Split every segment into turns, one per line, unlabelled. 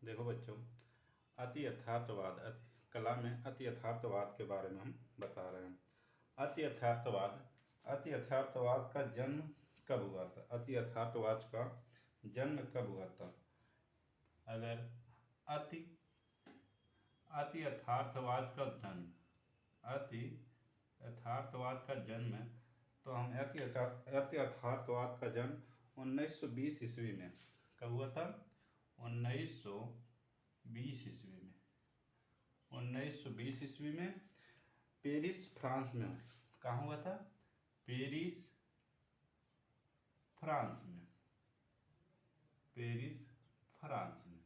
देखो बच्चों, अति यथार्थवाद कला में अति यथार्थवाद के बारे में हम बता रहे हैं। अति यथार्थवाद का जन्म कब हुआ था? अति यथार्थवाद का जन्म कब हुआ था? अगर अति अति यथार्थवाद का जन्म अति यथार्थवाद का जन्म है, तो हम अति यथार्थवाद का जन्म 1920 ईस्वी में कब हुआ था? 1920 ईस्वी में 1920 ईस्वी में पेरिस फ्रांस में। कहाँ हुआ था? पेरिस फ्रांस में। पेरिस फ्रांस में।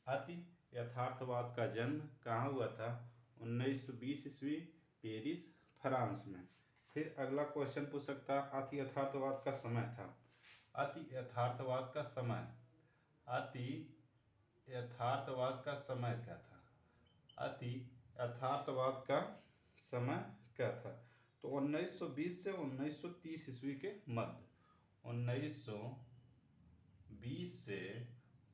अति यथार्थवाद का जन्म कहाँ हुआ था? 1920 ईस्वी, पेरिस फ्रांस में। फिर अगला क्वेश्चन पूछ सकता है, अति यथार्थवाद का समय था। अति यथार्थवाद का समय अति यथार्थवाद का समय क्या था? अति यथार्थवाद का समय क्या था? तो 1920 से 1930 ईस्वी के मध्य। 1920 से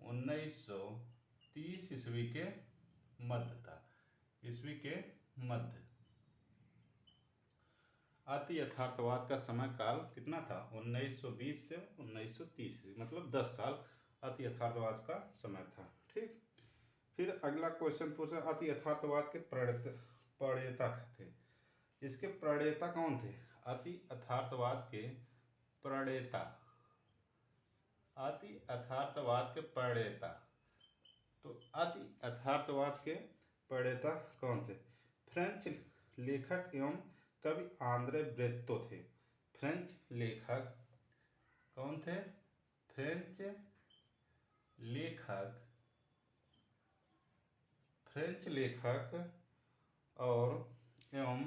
1930 ईस्वी के मध्य था। ईस्वी के मध्य। अति यथार्थवाद का समय काल कितना था? 1920 से 1930, मतलब 10 साल अति यथार्थवाद का समय था। ठीक। फिर अगला क्वेश्चन पूछा, अति यथार्थवाद के प्रणेता थे। इसके प्रणेता कौन थे? अति यथार्थवाद के प्रणेता। अति यथार्थवाद के प्रणेता। तो अति यथार्थवाद के प्रणेता कौन थे? फ्रेंच लेखक एवं कवि आंद्रे ब्रेतो थे। फ्रेंच लेखक कौन थे? फ्रेंच लेखक और एवं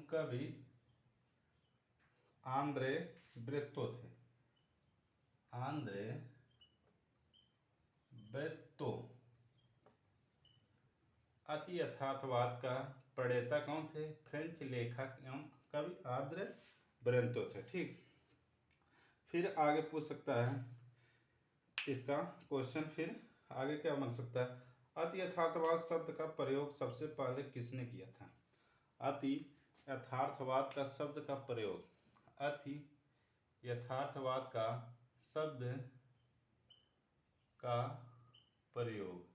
कवि आंद्रे ब्रेतो थे। Andre Breton. अति यथार्थवाद का प्रणेता कौन थे? फ्रेंच लेखक एवं कवि आंद्रे ब्रेतो थे। ठीक। फिर आगे पूछ सकता है इसका क्वेश्चन। फिर आगे क्या बन सकता है? अति यथार्थवाद शब्द का प्रयोग सबसे पहले किसने किया था? अति यथार्थवाद का शब्द का प्रयोग अति यथार्थवाद का शब्द का प्रयोग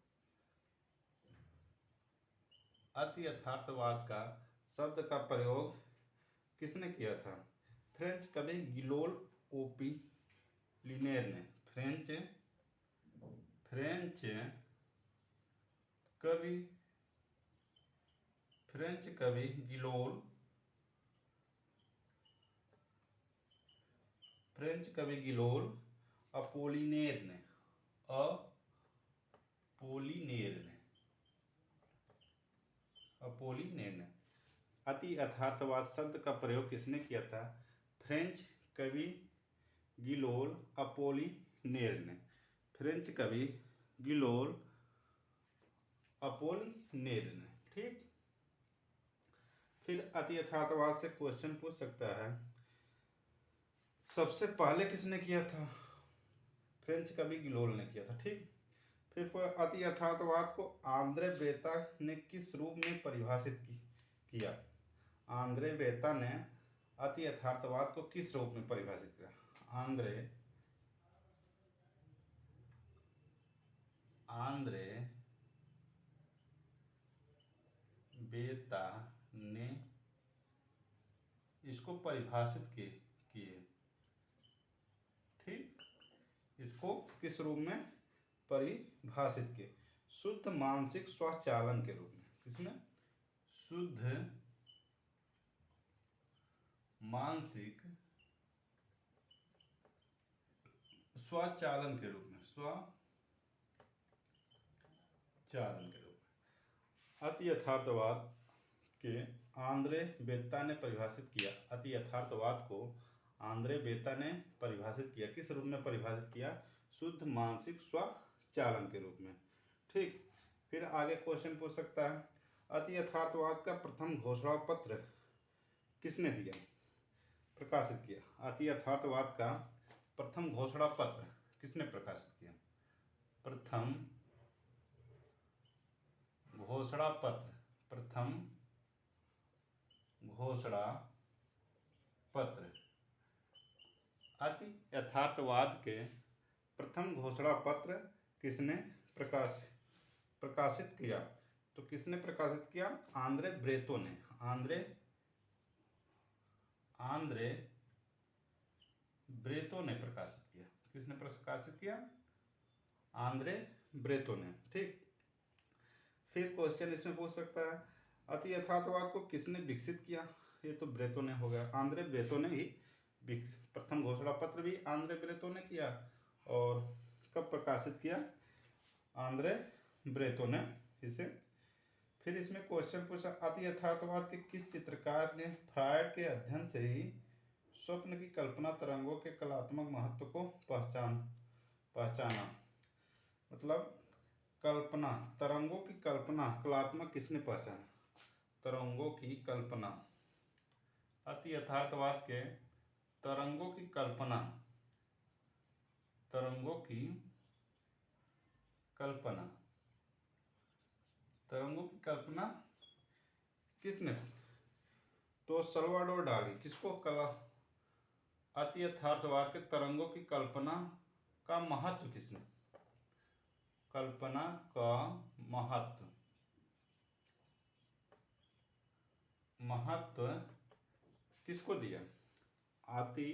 अति यथार्थवाद का शब्द का प्रयोग किसने किया था? फ्रेंच कवि गिलोल ओपिलिनेर ने। फ्रेंच कवि गिलोल अपोलिनेर ने अति यथार्थवाद शब्द का प्रयोग किसने किया था? फ्रेंच कवि गिलोल अपोलिनेर ने। फ्रेंच कवि गिलोल अपोलिनेर ने। ठीक। फिर अति यथार्थवाद से क्वेश्चन पूछ सकता है, सबसे पहले किसने किया था? फ्रेंच कवि गिलोल ने किया था। ठीक। फिर अति यथार्थवाद को आंद्रे बेता ने किस रूप में परिभाषित किया? आंद्रे बेता ने अति यथार्थवाद को किस रूप में परिभाषित किया? आंद्रे बेता ने इसको परिभाषित किए। ठीक। इसको किस रूप में परिभाषित किए? शुद्ध मानसिक स्वचालन के रूप में। किसमें? शुद्ध मानसिक स्वचालन के रूप में। अति यथार्थवाद के आंद्रे बेता ने परिभाषित किया। अति यथार्थवाद को आंद्रे बेता ने परिभाषित किया। किस रूप में परिभाषित किया? शुद्ध मानसिक स्वचालन के रूप में। ठीक। फिर आगे क्वेश्चन पूछ सकता है, अति यथार्थवाद का प्रथम घोषणा पत्र किसने दिया? प्रकाशित किया? अति यथार्थवाद का प्रथम घोषणा पत्र किसने प्रकाशित किया? प्रथम घोषणा पत्र, प्रथम घोषणा पत्र। अति यथार्थवाद के प्रथम घोषणा पत्र किसने प्रकाशित किया? तो किसने प्रकाशित किया? आंद्रे ब्रेतो ने। आंद्रे ब्रेतो ने प्रकाशित किया। किसने प्रकाशित किया? आंद्रे ब्रेतो ने। ठीक। फिर क्वेश्चन इसमें पूछ सकता है अति यथार्थवाद को किसने विकसित किया? ये तो ब्रेतो ने हो गया, आंद्रे ब्रेतो ने ही। प्रथम घोषणा पत्र भी आंद्रे ब्रेतो ने किया। और कब प्रकाशित किया? आंद्रे ब्रेतो ने इसे। फिर इसमें क्वेश्चन पूछा अति यथार्थवाद के किस चित्रकार ने फ्रायड के अध्ययन से ही स्वप्न की कल्पना तरंगों के कलात्मक महत्व को पहचाना? मतलब कल्पना, तरंगों की कल्पना कलात्मक किसने पहचाना? तरंगों की कल्पना, अति यथार्थवाद के तरंगों की कल्पना किसने? तो सल्वाडोर डाली। किसको? अति यथार्थवाद के तरंगों की कल्पना का महत्व किसने? कल्पना का महत्व किसको दिया? अति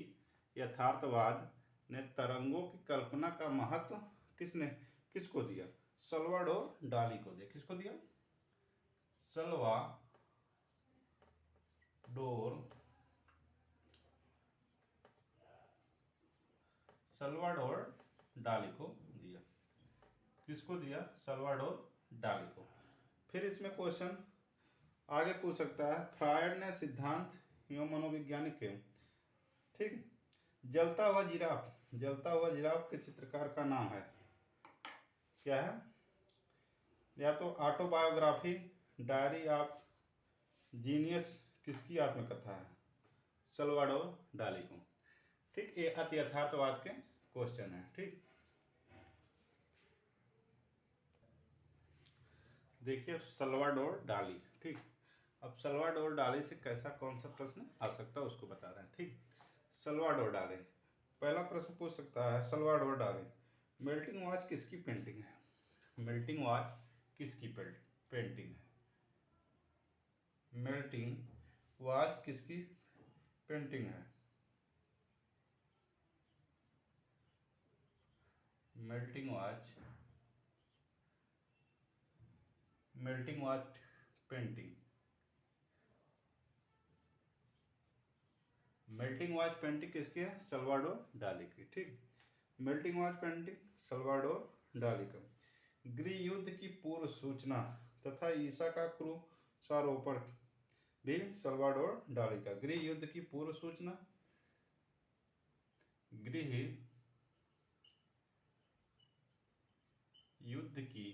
यथार्थवाद ने तरंगों की कल्पना का महत्व किसको दिया? सल्वाडोर डाली को दिया। किसको दिया? सल्वाडोर डाली को दिया। किसको दिया? सल्वाडोर डाली को। फिर इसमें क्वेश्चन आगे पूछ सकता है फ्रायड ने सिद्धांत एवं मनोवैज्ञानिक के, ठीक, जलता हुआ जिराफ के चित्रकार का नाम है क्या है? या तो ऑटोबायोग्राफी, डायरी ऑफ जीनियस किसकी आत्मकथा है? सल्वाडोर डाली को। ठीक, ये अति यथार्थवाद के क्वेश्चन है। ठीक, देखिए सल्वाडोर डाली। ठीक, अब सल्वाडोर डाली से कैसा कौन सा प्रश्न आ सकता है उसको बता रहे हैं। ठीक, सल्वाडोर डाली पहला प्रश्न पूछ सकता है सल्वाडोर डाली मेल्टिंग वॉच किसकी पेंटिंग है? मेल्टिंग वॉच किसकी पेंटिंग है? मेल्टिंग वॉच किसकी पेंटिंग है? Melting watch painting, melting watch painting किसकी है? सल्वाडोर डाली की। ठीक, मेल्टिंग वॉच पेंटिंग सल्वाडोर डाली का। गृह युद्ध की पूर्व सूचना तथा ईसा का क्रूसारोपण भी सल्वाडोर डाली का। गृह युद्ध की पूर्व सूचना, गृह युद्ध की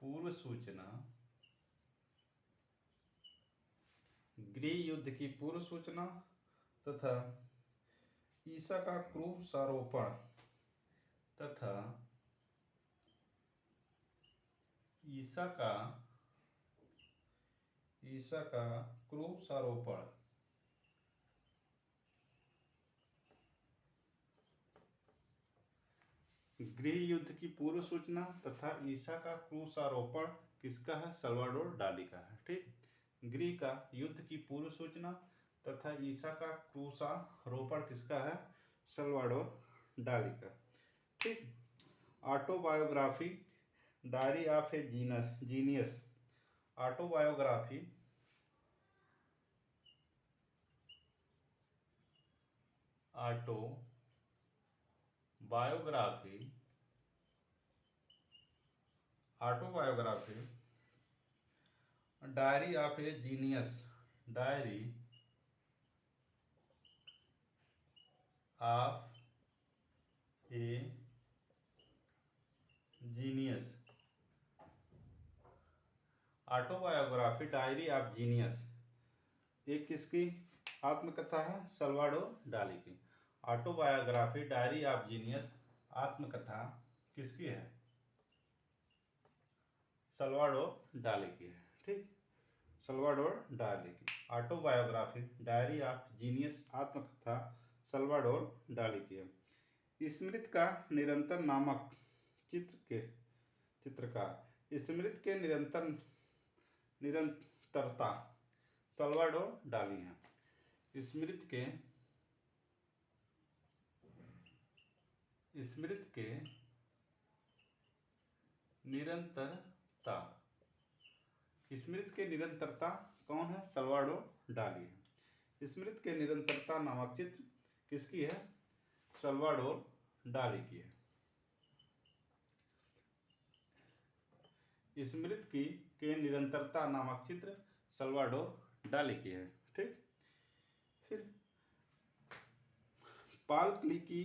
पूर्व सूचना, गृह युद्ध की पूर्व सूचना तथा ईसा का क्रूसारोपण तथा ईसा का क्रूसारोपण। गृह युद्ध की पूर्व सूचना तथा ईसा का क्रूसारोपण किसका है? सल्वाडोर डाली का है। ठीक, गृह का युद्ध की पूर्व सूचना तथा ईसा का क्रूसारोपण किसका है? सल्वाडोर डाली का। ठीक, autobiography, diary of A genius, autobiography diary of A genius, diary of A genius, autobiography diary of genius एक किसकी आत्मकथा है? सल्वाडोर डाली की। ऑटोबायोग्राफी डायरी ऑफ जीनियस आत्मकथा किसकी है? सल्वाडोर डाली की है। ठीक, सल्वाडोर डाली की। ऑटोबायोग्राफी डायरी ऑफ जीनियस आत्मकथा सल्वाडोर डाली की है। स्मृति का निरंतर नामक चित्रकार स्मृति के निरंतरता सल्वाडोर डाली है। स्मृति के निरंतरता स्मृति के निरंतरता कौन है? सल्वाडोर डाली है। स्मृति के निरंतरता नामक चित्र किसकी है? सल्वाडोर डाली की है। स्मृति के निरंतरता नामक चित्र सल्वाडोर डाली की है। ठीक, फिर पाल क्ली की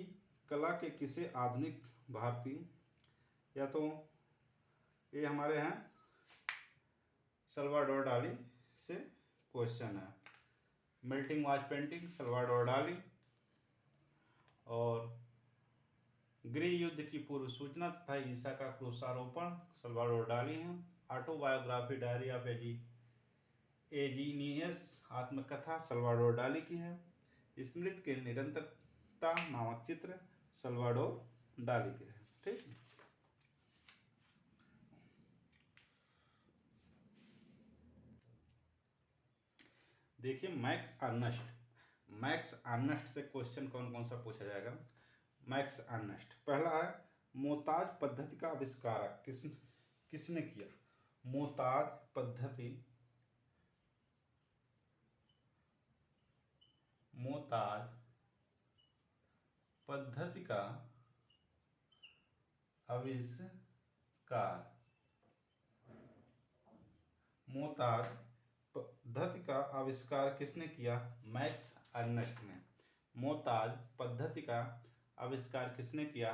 कला के किसे आधुनिक भारतीय, या तो ये हमारे हैं सल्वाडोर डाली से क्वेश्चन है। मेल्टिंग वाच पेंटिंग सल्वाडोर डाली, और गृह युद्ध की पूर्व सूचना तथा ईसा का क्रूसारोपण सल्वाडोर डाली है। ऑटोबायोग्राफी डायरी ऑफ एजीनियस आत्मकथा सल्वाडोर डाली की है। स्मृति के निरंतरता नामक चित्र सल्वाडोर डाली के है। ठीक, देखिए मैक्स अर्नस्ट से क्वेश्चन कौन कौन सा पूछा जाएगा? मैक्स अर्नस्ट, पहला है मोताज पद्धति का आविष्कारक किसने किया? मोताज पद्धति का आविष्कार मोताज पद्धति का आविष्कार किसने किया? मैक्स अर्नस्ट ने। मोताज पद्धति का आविष्कार किसने किया?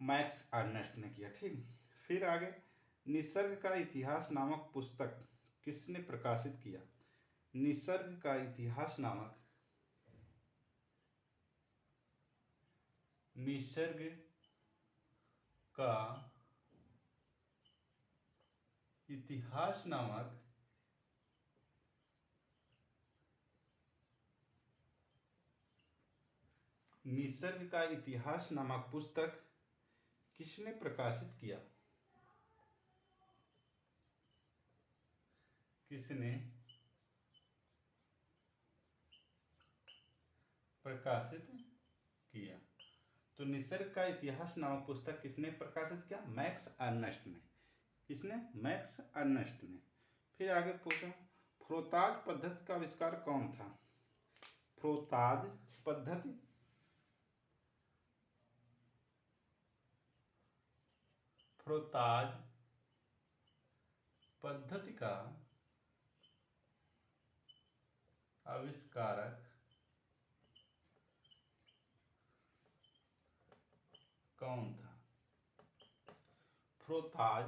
मैक्स अर्नस्ट ने किया। ठीक, फिर आगे निसर्ग का इतिहास नामक पुस्तक किसने प्रकाशित किया? निसर्ग का इतिहास नामक निसर्ग का इतिहास नामक निसर्ग का इतिहास नामक पुस्तक किसने प्रकाशित किया? किसने प्रकाशित किया? तो निसर्ग का इतिहास नामक पुस्तक किसने प्रकाशित किया? मैक्स अर्नस्ट ने। किसने? मैक्स अर्नस्ट ने। फिर आगे पूछा फ्रोताज पद्धति का आविष्कार कौन था? फ्रोताज पद्धति का आविष्कारक कौन था? फ्रोताज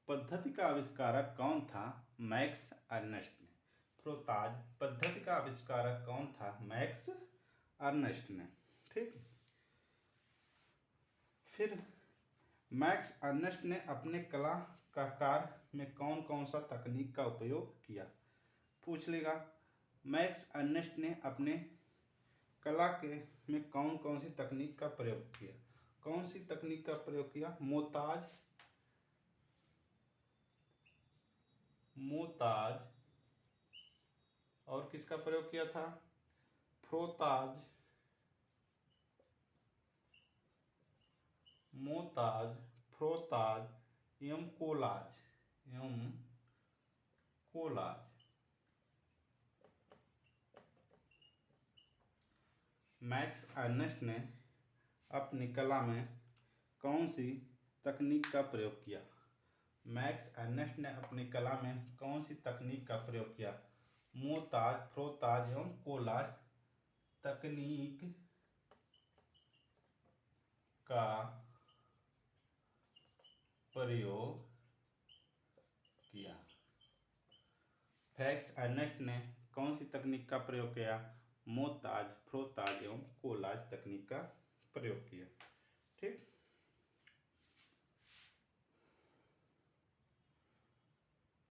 पद्धति का आविष्कारक कौन था? मैक्स अर्नस्ट ने। फ्रोताज पद्धति का आविष्कारक कौन था? मैक्स अर्नस्ट ने। ठीक, फिर मैक्स अर्नस्ट ने अपने कला का कार्य में कौन कौन सा तकनीक का उपयोग किया? पूछ लेगा। मैक्स अर्नस्ट ने अपने कला के में कौन कौन सी तकनीक का प्रयोग किया? कौन सी तकनीक का प्रयोग किया? मोताज और किसका प्रयोग किया था? फ्रोताज एवं कोलाज मैक्स अर्नस्ट ने अपनी कला में कौन सी तकनीक का प्रयोग किया? मैक्स अर्नस्ट ने अपनी कला में कौन सी तकनीक का प्रयोग किया? मोताज, फ्रोताज एवं कोलाज तकनीक का प्रयोग किया। मैक्स अर्नस्ट ने कौन सी तकनीक का प्रयोग किया? मोताज, फ्रोताज एवं कोलाज तकनीक का प्रयोग किया।